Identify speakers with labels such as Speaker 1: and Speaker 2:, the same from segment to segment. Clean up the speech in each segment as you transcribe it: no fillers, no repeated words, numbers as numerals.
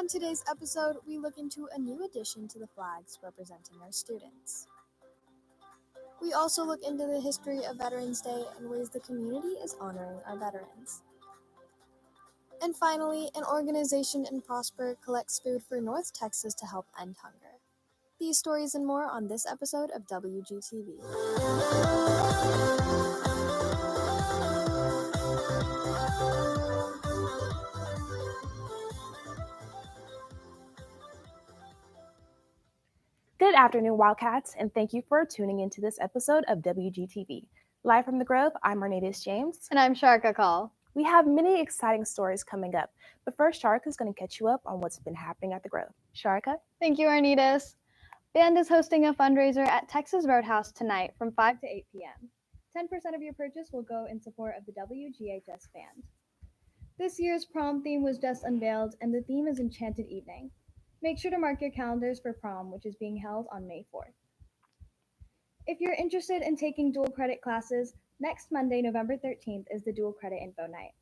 Speaker 1: On today's episode, we look into a new addition to the flags representing our students. We also look into the history of Veterans Day and ways the community is honoring our veterans. And finally, an organization in Prosper collects food for North Texas to help end hunger. These stories and more on this episode of WGTV.
Speaker 2: Good afternoon, Wildcats, and thank you for tuning into this episode of WGTV. Live from the Grove, I'm Arnaitis James.
Speaker 3: And I'm Sharka Call.
Speaker 2: We have many exciting stories coming up, but first, Sharka is going to catch you up on what's been happening at the Grove. Sharka?
Speaker 3: Thank you, Arnaitis. Band is hosting a fundraiser at Texas Roadhouse tonight from 5 to 8 p.m. 10% of your purchase will go in support of the WGHS band. This year's prom theme was just unveiled, and the theme is Enchanted Evening. Make sure to mark your calendars for prom, which is being held on May 4th. If you're interested in taking dual credit classes, next Monday, November 13th, is the Dual Credit Info Night.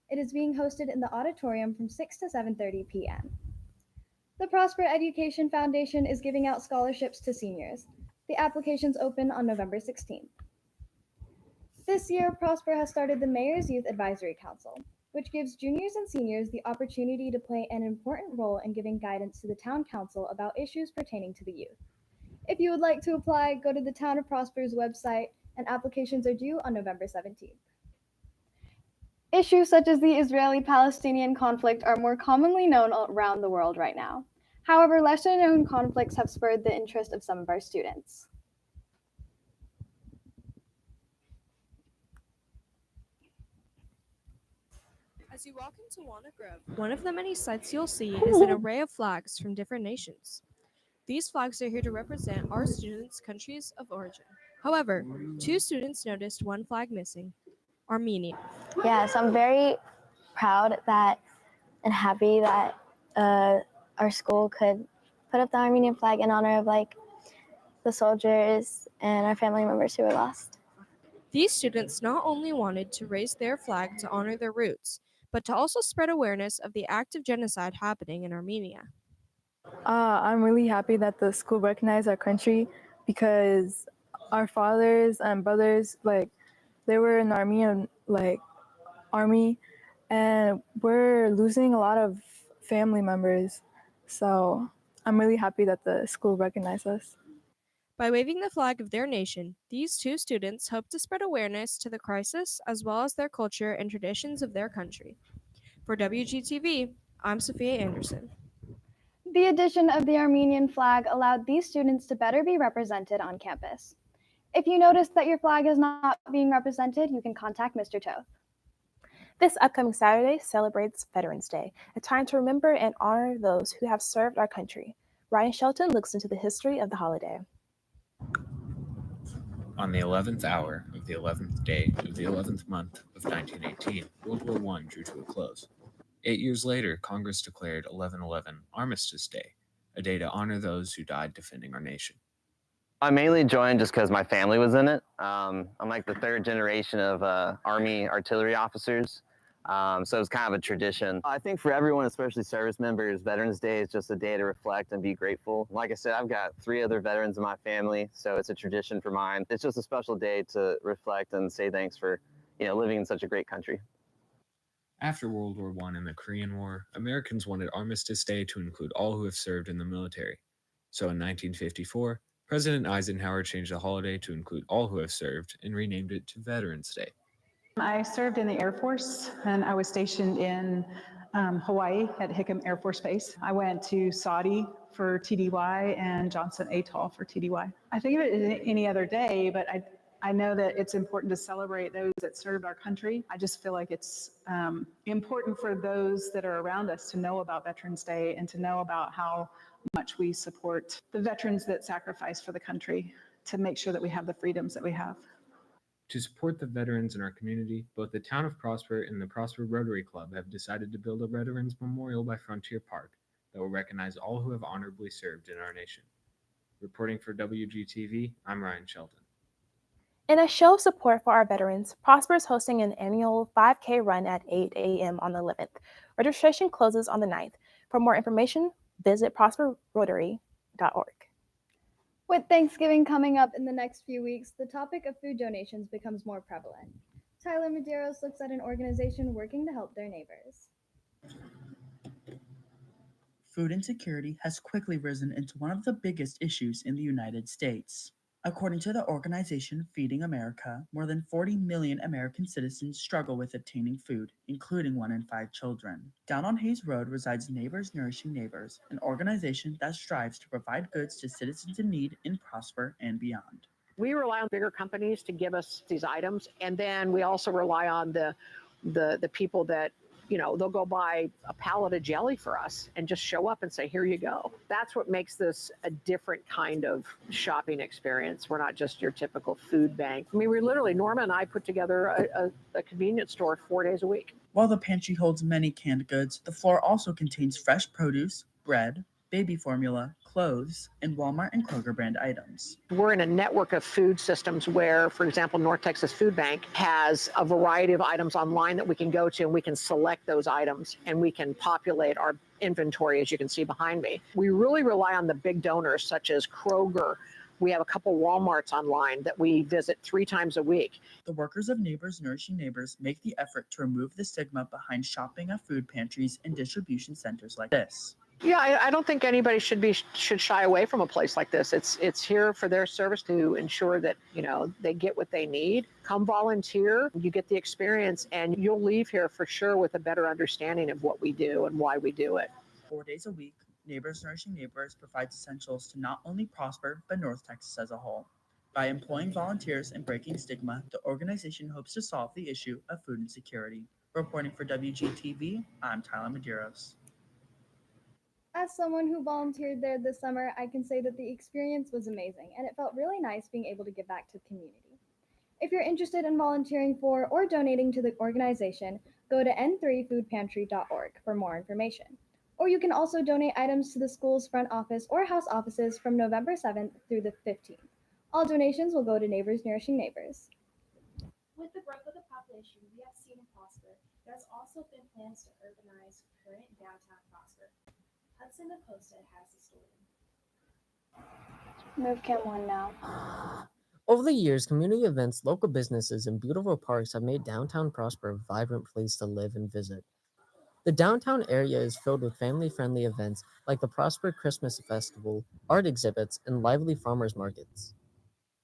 Speaker 3: It is being hosted in the auditorium from 6 to 7:30 p.m. The Prosper Education Foundation is giving out scholarships to seniors. The applications open on November 16th. This year, Prosper has started the Mayor's Youth Advisory Council, which gives juniors and seniors the opportunity to play an important role in giving guidance to the town council about issues pertaining to the youth. If you would like to apply, go to the Town of Prosper's website, and applications are due on November 17th. Issues such as the Israeli-Palestinian conflict are more commonly known around the world right now. However, lesser-known conflicts have spurred the interest of some of our students.
Speaker 4: As you walk into Walnut Grove, one of the many sights you'll see is an array of flags from different nations. These flags are here to represent our students' countries of origin. However, two students noticed one flag missing: Armenia.
Speaker 5: Yes, I'm very proud and happy that our school could put up the Armenian flag in honor of the soldiers and our family members who were lost.
Speaker 4: These students not only wanted to raise their flag to honor their roots, but to also spread awareness of the active genocide happening in Armenia.
Speaker 6: I'm really happy that the school recognized our country because our fathers and brothers, they were in the Armenian army, and we're losing a lot of family members. So I'm really happy that the school recognized us.
Speaker 4: By waving the flag of their nation, these two students hope to spread awareness to the crisis as well as their culture and traditions of their country. For WGTV, I'm Sophia Anderson.
Speaker 3: The addition of the Armenian flag allowed these students to better be represented on campus. If you notice that your flag is not being represented, you can contact Mr. Toth.
Speaker 2: This upcoming Saturday celebrates Veterans Day, a time to remember and honor those who have served our country. Ryan Shelton looks into the history of the holiday.
Speaker 7: On the 11th hour of the 11th day of the 11th month of 1918, World War I drew to a close. 8 years later, Congress declared 11/11 Armistice Day, a day to honor those who died defending our nation.
Speaker 8: I mainly joined just because my family was in it. I'm like the third generation of Army artillery officers, so it's kind of a tradition. I think for everyone, especially service members, Veterans Day is just a day to reflect and be grateful. Like I said, I've got 3 other veterans in my family, so it's a tradition for mine. It's just a special day to reflect and say thanks for, living in such a great country.
Speaker 7: After World War I and the Korean War, Americans wanted Armistice Day to include all who have served in the military. So in 1954, President Eisenhower changed the holiday to include all who have served and renamed it to Veterans Day.
Speaker 9: I served in the Air Force, and I was stationed in Hawaii at Hickam Air Force Base. I went to Saudi for TDY and Johnson Atoll for TDY. I think of it as any other day, but I know that it's important to celebrate those that served our country. I just feel like it's important for those that are around us to know about Veterans Day and to know about how much we support the veterans that sacrifice for the country to make sure that we have the freedoms that we have.
Speaker 7: To support the veterans in our community, both the Town of Prosper and the Prosper Rotary Club have decided to build a Veterans Memorial by Frontier Park that will recognize all who have honorably served in our nation. Reporting for WGTV, I'm Ryan Shelton.
Speaker 2: In a show of support for our veterans, Prosper is hosting an annual 5K run at 8 a.m. on the 11th. Registration closes on the 9th. For more information, visit prosperrotary.org.
Speaker 3: With Thanksgiving coming up in the next few weeks, the topic of food donations becomes more prevalent. Tyler Medeiros looks at an organization working to help their neighbors.
Speaker 10: Food insecurity has quickly risen into one of the biggest issues in the United States. According to the organization Feeding America, more than 40 million American citizens struggle with obtaining food, including 1 in 5 children. Down on Hayes Road resides Neighbors Nourishing Neighbors, an organization that strives to provide goods to citizens in need in Prosper and beyond.
Speaker 11: We rely on bigger companies to give us these items, and then we also rely on the people that, you know, they'll go buy a pallet of jelly for us and just show up and say, here you go. That's what makes this a different kind of shopping experience. We're not just your typical food bank. I mean, we literally, Norma and I put together a convenience store 4 days a week.
Speaker 10: While the pantry holds many canned goods, the floor also contains fresh produce, bread, baby formula, clothes, and Walmart and Kroger brand items.
Speaker 11: We're in a network of food systems where, for example, North Texas Food Bank has a variety of items online that we can go to, and we can select those items and we can populate our inventory, as you can see behind me. We really rely on the big donors such as Kroger. We have a couple Walmarts online that we visit 3 times a week.
Speaker 10: The workers of Neighbors Nourishing Neighbors make the effort to remove the stigma behind shopping at food pantries and distribution centers like this.
Speaker 11: Yeah, I don't think anybody should shy away from a place like this. It's here for their service to ensure that, you know, they get what they need. Come volunteer, you get the experience, and you'll leave here for sure with a better understanding of what we do and why we do it.
Speaker 10: 4 days a week, Neighbors Nourishing Neighbors provides essentials to not only Prosper, but North Texas as a whole. By employing volunteers and breaking stigma, the organization hopes to solve the issue of food insecurity. Reporting for WGTV, I'm Tyler Medeiros.
Speaker 3: As someone who volunteered there this summer, I can say that the experience was amazing, and it felt really nice being able to give back to the community. If you're interested in volunteering for or donating to the organization, go to n3foodpantry.org for more information. Or you can also donate items to the school's front office or house offices from November 7th through the 15th. All donations will go to Neighbors Nourishing Neighbors.
Speaker 12: With the growth of the population we have seen in Prosper, there has also been plans to urbanize current downtown Prosper. Hudson Acosta has the story.
Speaker 3: Move Cam 1 now.
Speaker 13: Over the years, community events, local businesses, and beautiful parks have made downtown Prosper a vibrant place to live and visit. The downtown area is filled with family-friendly events like the Prosper Christmas Festival, art exhibits, and lively farmers markets.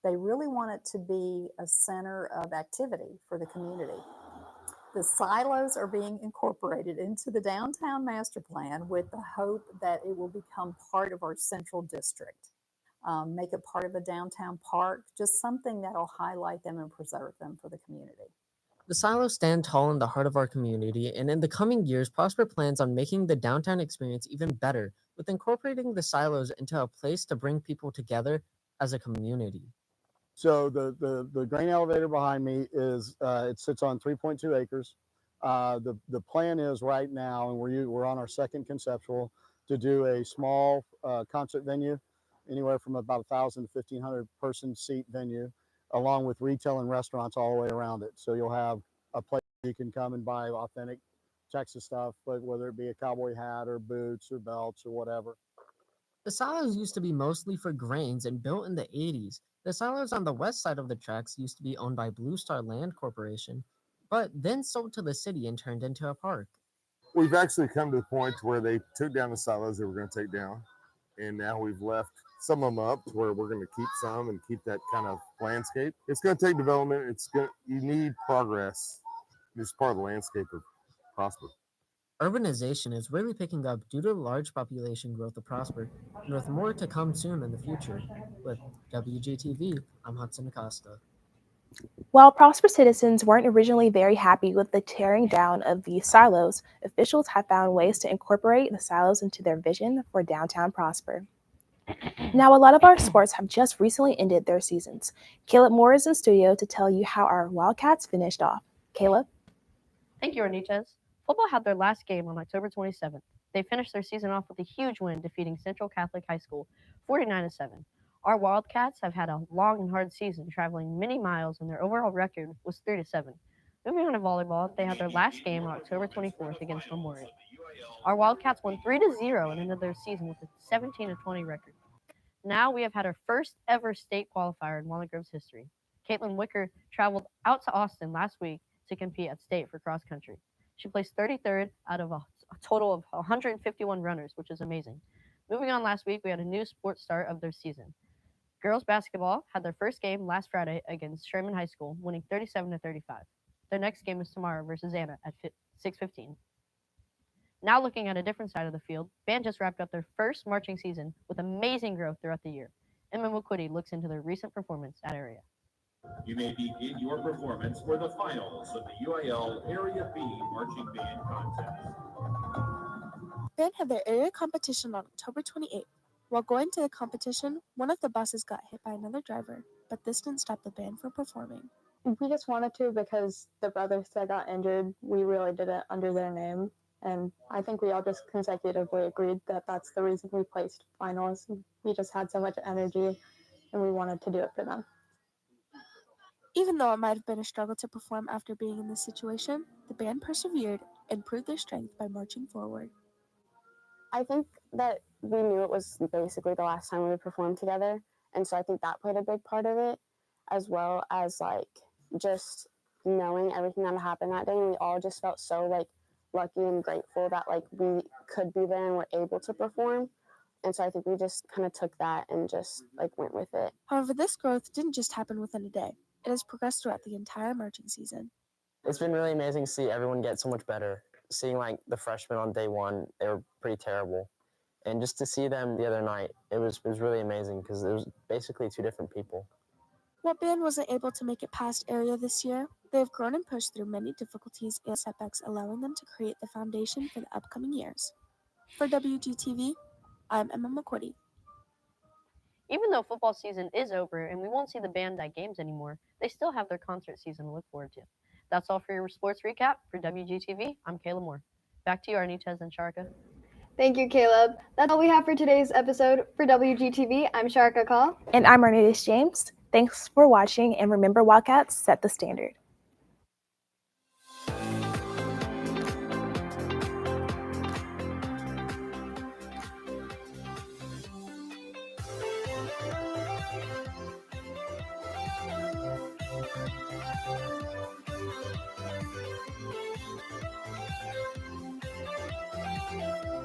Speaker 14: They really want it to be a center of activity for the community. The silos are being incorporated into the downtown master plan with the hope that it will become part of our central district. Make it part of a downtown park, just something that'll highlight them and preserve them for the community.
Speaker 13: The silos stand tall in the heart of our community, and in the coming years, Prosper plans on making the downtown experience even better with incorporating the silos into a place to bring people together as a community.
Speaker 15: So the grain elevator behind me is it sits on 3.2 acres. The plan is right now, and we're on our second conceptual, to do a small concert venue, anywhere from about 1,000 to 1,500 person seat venue, along with retail and restaurants all the way around it. So you'll have a place you can come and buy authentic Texas stuff, but whether it be a cowboy hat or boots or belts or whatever.
Speaker 13: The silos used to be mostly for grains and built in the 80s. The silos on the west side of the tracks used to be owned by Blue Star Land Corporation, but then sold to the city and turned into a park.
Speaker 16: We've actually come to the point where they took down the silos they were going to take down, and now we've left some of them up where we're going to keep some and keep that kind of landscape. It's going to take development. You need progress. It's part of the landscape of Prosper.
Speaker 13: Urbanization is really picking up due to the large population growth of Prosper, and with more to come soon in the future. With WGTV, I'm Hudson Acosta.
Speaker 2: While Prosper citizens weren't originally very happy with the tearing down of these silos, officials have found ways to incorporate the silos into their vision for downtown Prosper. Now, a lot of our sports have just recently ended their seasons. Caleb Moore is in studio to tell you how our Wildcats finished off. Caleb?
Speaker 17: Thank you, Renitez. Football had their last game on October 27th. They finished their season off with a huge win, defeating Central Catholic High School 49-7. Our Wildcats have had a long and hard season, traveling many miles, and their overall record was 3-7. Moving on to volleyball, they had their last game on October 24th against Memorial. Our Wildcats won 3-0 and ended their season with a 17-20 record. Now we have had our first ever state qualifier in Walnut Grove's history. Caitlin Wicker traveled out to Austin last week to compete at state for cross country. She placed 33rd out of a total of 151 runners, which is amazing. Moving on, last week we had a new sports start of their season. Girls basketball had their first game last Friday against Sherman High School, winning 37-35. Their next game is tomorrow versus Anna at 6:15. Now looking at a different side of the field, band just wrapped up their first marching season with amazing growth throughout the year. Emma McQuitty looks into their recent performance at area.
Speaker 18: You may begin your performance for the finals of the UIL Area B Marching Band Contest.
Speaker 2: Band had their area competition on October 28th. While going to the competition, one of the buses got hit by another driver, but this didn't stop the band from performing.
Speaker 19: We just wanted to because the brothers that got injured, we really did it under their name. And I think we all just consecutively agreed that that's the reason we placed finals. We just had so much energy and we wanted to do it for them.
Speaker 2: Even though it might have been a struggle to perform after being in this situation, the band persevered and proved their strength by marching forward.
Speaker 19: I think that we knew it was basically the last time we would perform together. And so I think that played a big part of it, as well as just knowing everything that happened that day. And we all just felt so lucky and grateful that we could be there and were able to perform. And so I think we just kind of took that and just went with it.
Speaker 2: However, this growth didn't just happen within a day. It has progressed throughout the entire marching season.
Speaker 20: It's been really amazing to see everyone get so much better. Seeing the freshmen on day one, they were pretty terrible. And just to see them the other night, it was really amazing because it was basically two different people.
Speaker 2: While band wasn't able to make it past area this year, they have grown and pushed through many difficulties and setbacks, allowing them to create the foundation for the upcoming years. For WGTV, I'm Emma McQuitty.
Speaker 17: Even though football season is over and we won't see the band at games anymore, they still have their concert season to look forward to. That's all for your sports recap. For WGTV, I'm Kayla Moore. Back to you, Arniches and Sharka.
Speaker 3: Thank you, Caleb. That's all we have for today's episode. For WGTV, I'm Sharka Call.
Speaker 2: And I'm Arnita James. Thanks for watching, and remember, Wildcats set the standard.